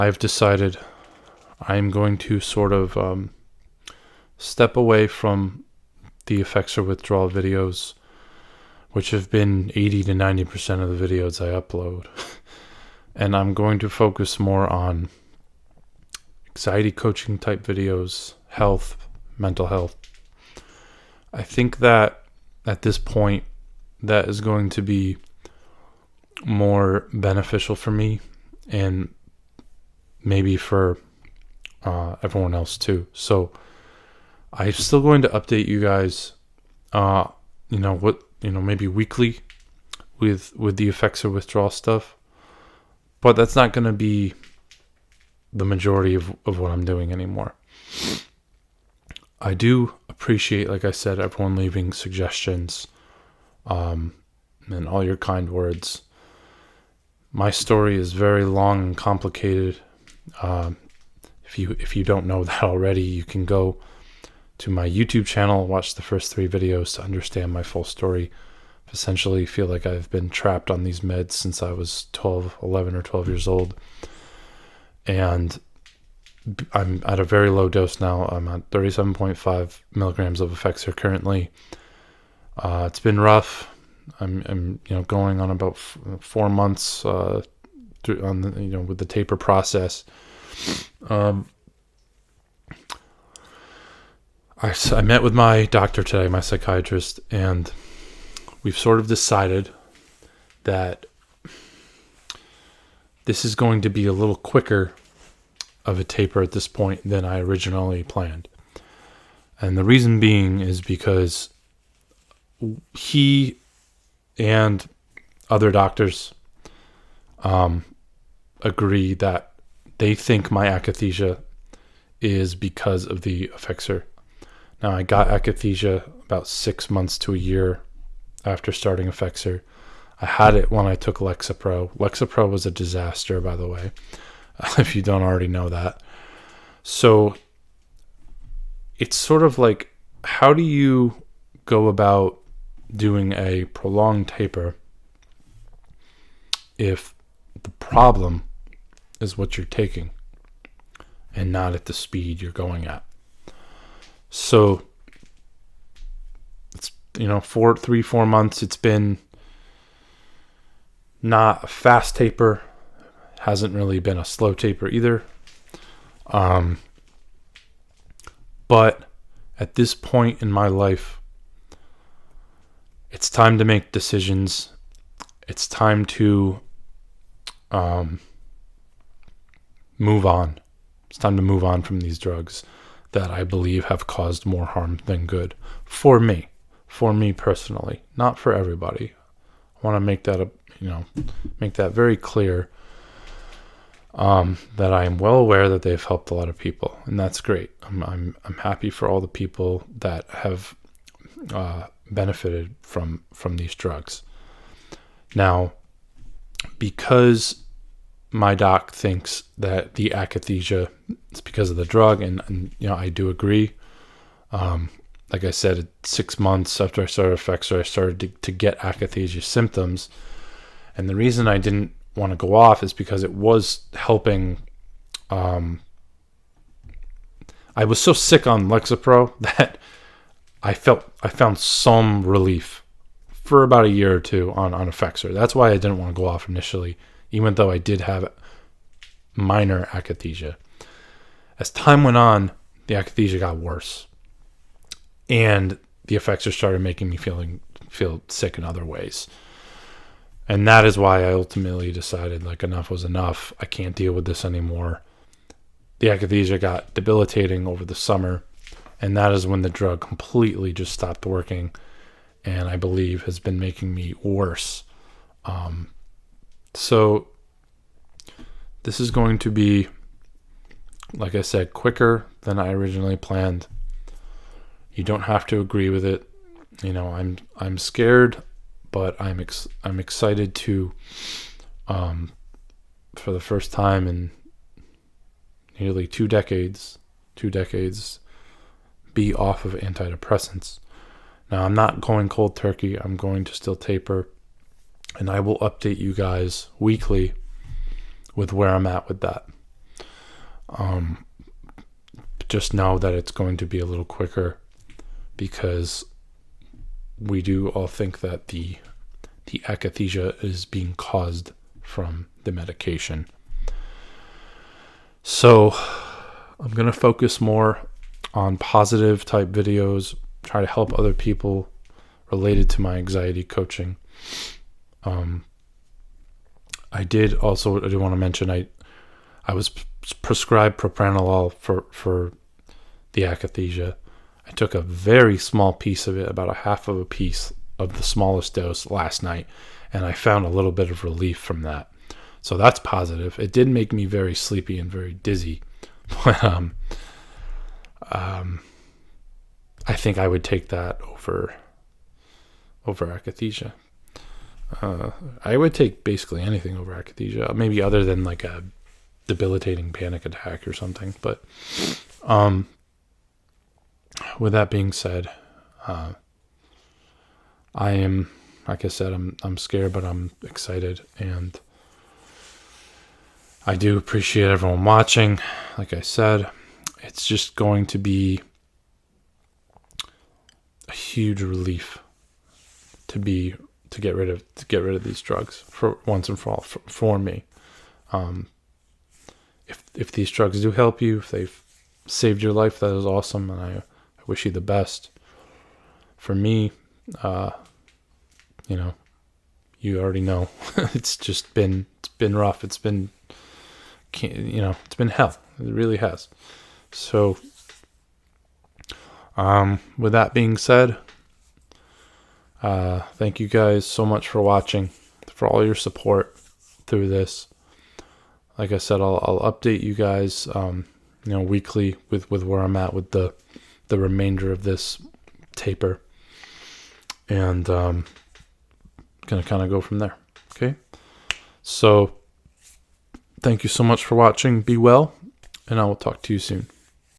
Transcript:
I've decided I'm going to sort of step away from the Effexor Withdrawal videos, which have been 80 to 90% of the videos I upload. And I'm going to focus more on anxiety coaching type videos, health, mental health. I think that at this point, that is going to be more beneficial for me and maybe for everyone else too. So I'm still going to update you guys, maybe weekly with the Effexor Withdrawal stuff. But that's not going to be the majority of what I'm doing anymore. I do appreciate, like I said, everyone leaving suggestions and all your kind words. My story is very long and complicated. If you don't know that already, you can go to my YouTube channel, watch the first 3 videos to understand my full story. Essentially feel like I've been trapped on these meds since I was 11 or 12 years old. And I'm at a very low dose now. I'm at 37.5 milligrams of Effexor currently. It's been rough. I'm going on about 4 months with the taper process. I met with my doctor today, my psychiatrist, and we've sort of decided that this is going to be a little quicker of a taper at this point than I originally planned. And the reason being is because he and other doctors agree that they think my akathisia is because of the Effexor. Now, I got akathisia about 6 months to a year after starting Effexor. I had it when I took Lexapro. Lexapro was a disaster, by the way, if you don't already know that. So it's sort of like, how do you go about doing a prolonged taper if the problem is what you're taking and not at the speed you're going at? So it's 4 months. It's been not a fast taper, hasn't really been a slow taper either. But at this point in my life, it's time to make decisions. It's time to move on. It's time to move on from these drugs that I believe have caused more harm than good for me personally, not for everybody. I want to make that very clear. That I am well aware that they've helped a lot of people, and that's great. I'm happy for all the people that have benefited from these drugs. Now, because my doc thinks that the akathisia is because of the drug, and I do agree. Like I said, 6 months after I started Effexor, I started to get akathisia symptoms, and the reason I didn't want to go off is because it was helping. I was so sick on Lexapro that I found some relief for about a year or two on Effexor. That's why I didn't want to go off initially, even though I did have minor akathisia. As time went on, the akathisia got worse, and the Effexor started making me feel sick in other ways. And that is why I ultimately decided, enough was enough. I can't deal with this anymore. The akathisia got debilitating over the summer, and that is when the drug completely just stopped working, and I believe has been making me worse. So this is going to be, like I said, quicker than I originally planned. You don't have to agree with it. I'm scared, but I'm excited to, for the first time in nearly 2 decades, be off of antidepressants. Now, I'm not going cold turkey. I'm going to still taper, and I will update you guys weekly with where I'm at with that. Just know that it's going to be a little quicker, because we do all think that the akathisia is being caused from the medication. So I'm going to focus more on positive type videos, try to help other people related to my anxiety coaching. I do want to mention I was prescribed propranolol for the akathisia. I took a very small piece of it, about a half of a piece of the smallest dose last night, and I found a little bit of relief from that. So that's positive. It did make me very sleepy and very dizzy, but I think I would take that over akathisia. I would take basically anything over akathisia, maybe other than like a debilitating panic attack or something. But with that being said, I am, like I said, I'm scared, but I'm excited, and I do appreciate everyone watching. Like I said, it's just going to be a huge relief to get rid of these drugs for once and for all for me. If these drugs do help you, if they've saved your life, that is awesome, and I wish you the best. For me, you already know. It's been rough. It's been hell. It really has. So, with that being said, thank you guys so much for watching, for all your support through this. Like I said, I'll update you guys, weekly with where I'm at with the remainder of this taper, and gonna kind of go from there. Okay, so thank you so much for watching. Be well, and I will talk to you soon.